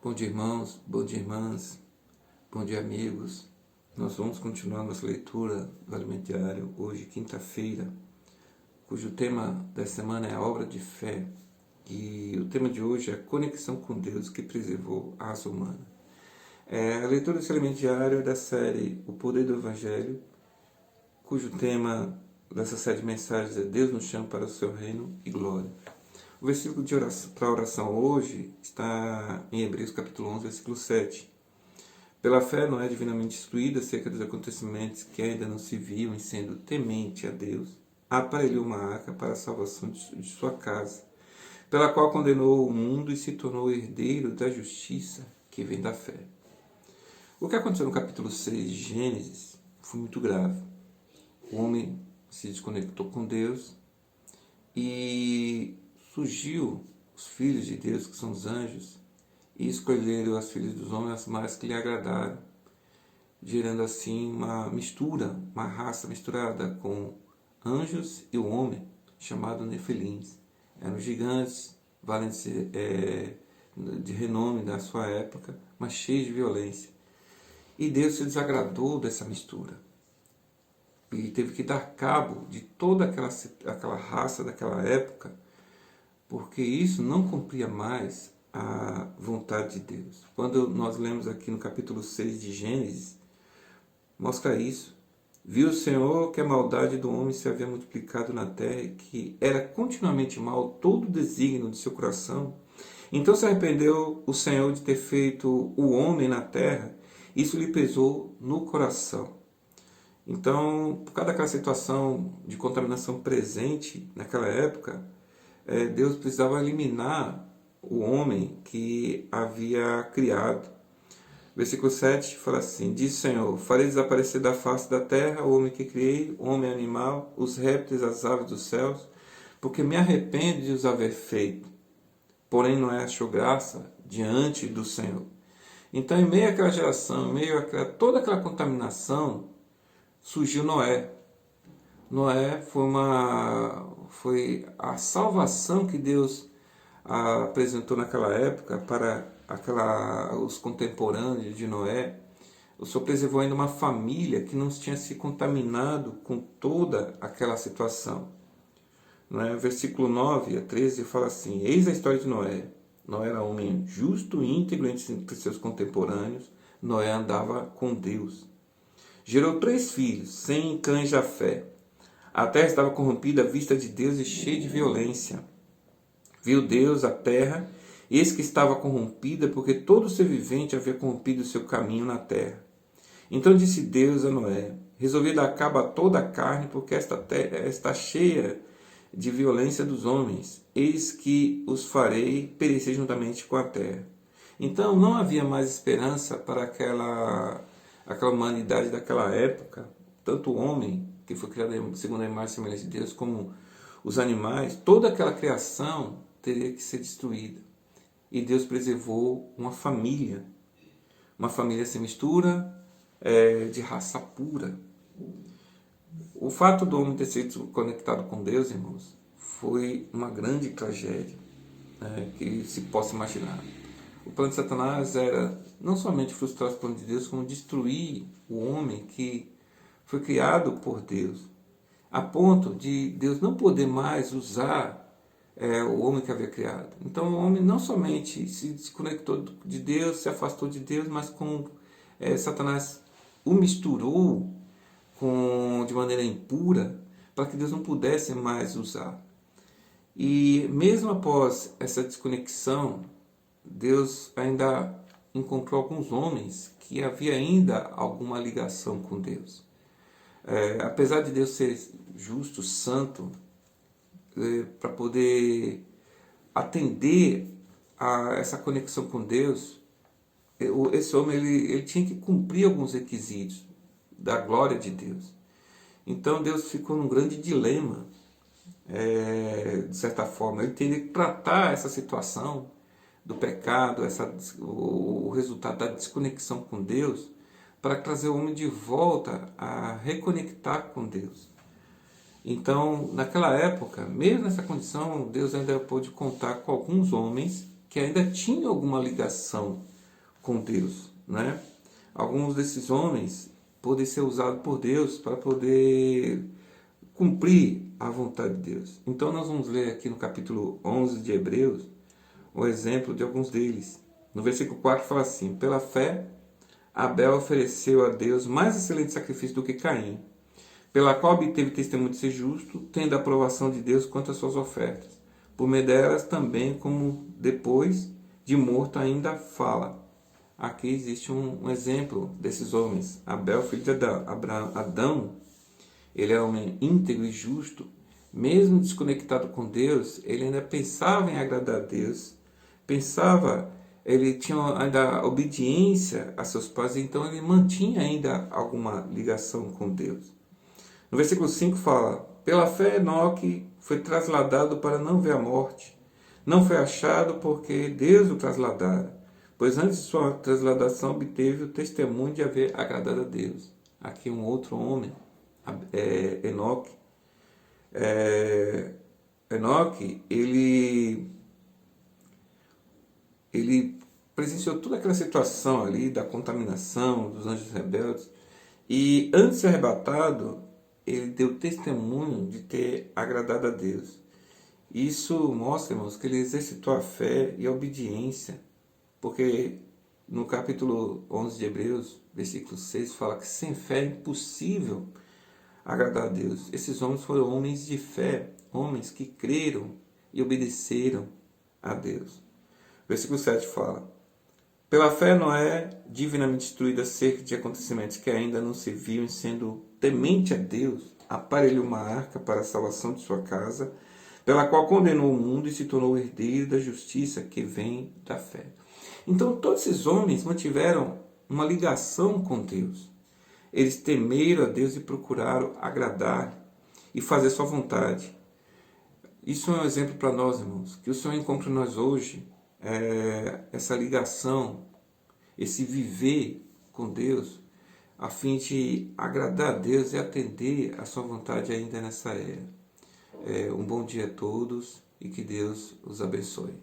Bom dia, irmãos, bom dia, irmãs, bom dia, amigos. Nós vamos continuar nossa leitura do Alimento Diário, hoje, quinta-feira, cujo tema da semana é a obra de fé. E o tema de hoje é a conexão com Deus que preservou a raça humana. A leitura desse Alimento Diário é da série O Poder do Evangelho, cujo tema dessa série de mensagens é Deus nos chama para o seu reino e glória. O versículo para a oração hoje está em Hebreus capítulo 11, versículo 7. Pela fé, Noé, divinamente instruído acerca dos acontecimentos que ainda não se viam e sendo temente a Deus, aparelhou uma arca para a salvação de sua casa, pela qual condenou o mundo e se tornou herdeiro da justiça que vem da fé. O que aconteceu no capítulo 6 de Gênesis foi muito grave. O homem se desconectou com Deus e surgiu os filhos de Deus, que são os anjos, e escolheram as filhas dos homens as mais que lhe agradaram, gerando assim uma mistura, uma raça misturada com anjos e o homem, chamado Nefelins. Eram gigantes, valentes de renome da sua época, mas cheios de violência. E Deus se desagradou dessa mistura e teve que dar cabo de toda aquela raça daquela época, porque isso não cumpria mais a vontade de Deus. Quando nós lemos aqui no capítulo 6 de Gênesis, mostra isso. Viu o Senhor que a maldade do homem se havia multiplicado na terra e que era continuamente mal todo o desígnio de seu coração. Então se arrependeu o Senhor de ter feito o homem na terra, isso lhe pesou no coração. Então, por causa daquela situação de contaminação presente naquela época, Deus precisava eliminar o homem que havia criado. Versículo 7 fala assim: diz o Senhor, farei desaparecer da face da terra o homem que criei, o homem animal, os répteis, as aves dos céus, porque me arrependo de os haver feito. Porém Noé achou graça diante do Senhor. Então, em meio àquela geração, em meio a toda aquela contaminação, surgiu Noé. Noé foi a salvação que Deus apresentou naquela época para os contemporâneos de Noé. O Senhor preservou ainda uma família que não tinha se contaminado com toda aquela situação. Versículo 9 a 13 fala assim: eis a história de Noé. Noé era homem justo e íntegro entre seus contemporâneos. Noé andava com Deus. Gerou 3 filhos, Sem, Cã e Jafé. A terra estava corrompida à vista de Deus e cheia de violência. Viu Deus a terra, eis que estava corrompida, porque todo ser vivente havia corrompido o seu caminho na terra. Então disse Deus a Noé: resolvi dar cabo a toda a carne, porque esta terra está cheia de violência dos homens. Eis que os farei perecer juntamente com a terra. Então não havia mais esperança para aquela humanidade daquela época, tanto o homem, que foi criado segundo a imagem e semelhança de Deus, como os animais, toda aquela criação teria que ser destruída. E Deus preservou uma família sem mistura, de raça pura. O fato do homem ter sido conectado com Deus, irmãos, foi uma grande tragédia, que se possa imaginar. O plano de Satanás era não somente frustrar os planos de Deus, como destruir o homem que foi criado por Deus, a ponto de Deus não poder mais usar o homem que havia criado. Então o homem não somente se desconectou de Deus, se afastou de Deus, mas Satanás o misturou de maneira impura, para que Deus não pudesse mais usar. E mesmo após essa desconexão, Deus ainda encontrou alguns homens que havia ainda alguma ligação com Deus. Apesar de Deus ser justo, santo, para poder atender a essa conexão com Deus, esse homem ele tinha que cumprir alguns requisitos da glória de Deus. Então Deus ficou num grande dilema, de certa forma. Ele teria que tratar essa situação do pecado, o resultado da desconexão com Deus, para trazer o homem de volta a reconectar com Deus. Então, naquela época, mesmo nessa condição, Deus ainda pôde contar com alguns homens que ainda tinham alguma ligação com Deus, né? Alguns desses homens podem ser usados por Deus para poder cumprir a vontade de Deus. Então nós vamos ler aqui no capítulo 11 de Hebreus o exemplo de alguns deles. No versículo 4 fala assim: pela fé, Abel ofereceu a Deus mais excelente sacrifício do que Caim, pela qual obteve testemunho de ser justo, tendo a aprovação de Deus quanto às suas ofertas. Por meio delas também, como depois de morto ainda fala. Aqui existe um exemplo desses homens. Abel, filho de Adão, ele era um homem íntegro e justo. Mesmo desconectado com Deus, ele ainda pensava em agradar a Deus. Ele tinha ainda obediência a seus pais, então ele mantinha ainda alguma ligação com Deus. No versículo 5 fala: pela fé Enoque foi trasladado para não ver a morte. Não foi achado porque Deus o trasladara, pois antes de sua trasladação obteve o testemunho de haver agradado a Deus. Aqui um outro homem, Enoque. Enoque, ele presenciou toda aquela situação ali da contaminação dos anjos rebeldes, e antes de ser arrebatado, ele deu testemunho de ter agradado a Deus. Isso mostra, irmãos, que ele exercitou a fé e a obediência, porque no capítulo 11 de Hebreus, versículo 6, fala que sem fé é impossível agradar a Deus. Esses homens foram homens de fé, homens que creram e obedeceram a Deus. Versículo 7 fala: pela fé Noé, divinamente instruído acerca de acontecimentos que ainda não se viam, sendo temente a Deus, aparelhou uma arca para a salvação de sua casa, pela qual condenou o mundo e se tornou herdeiro da justiça que vem da fé. Então todos esses homens mantiveram uma ligação com Deus. Eles temeram a Deus e procuraram agradar e fazer sua vontade. Isso é um exemplo para nós, irmãos, que o Senhor encontra em nós hoje essa ligação, esse viver com Deus, a fim de agradar a Deus e atender a sua vontade ainda nessa era. Um bom dia a todos e que Deus os abençoe.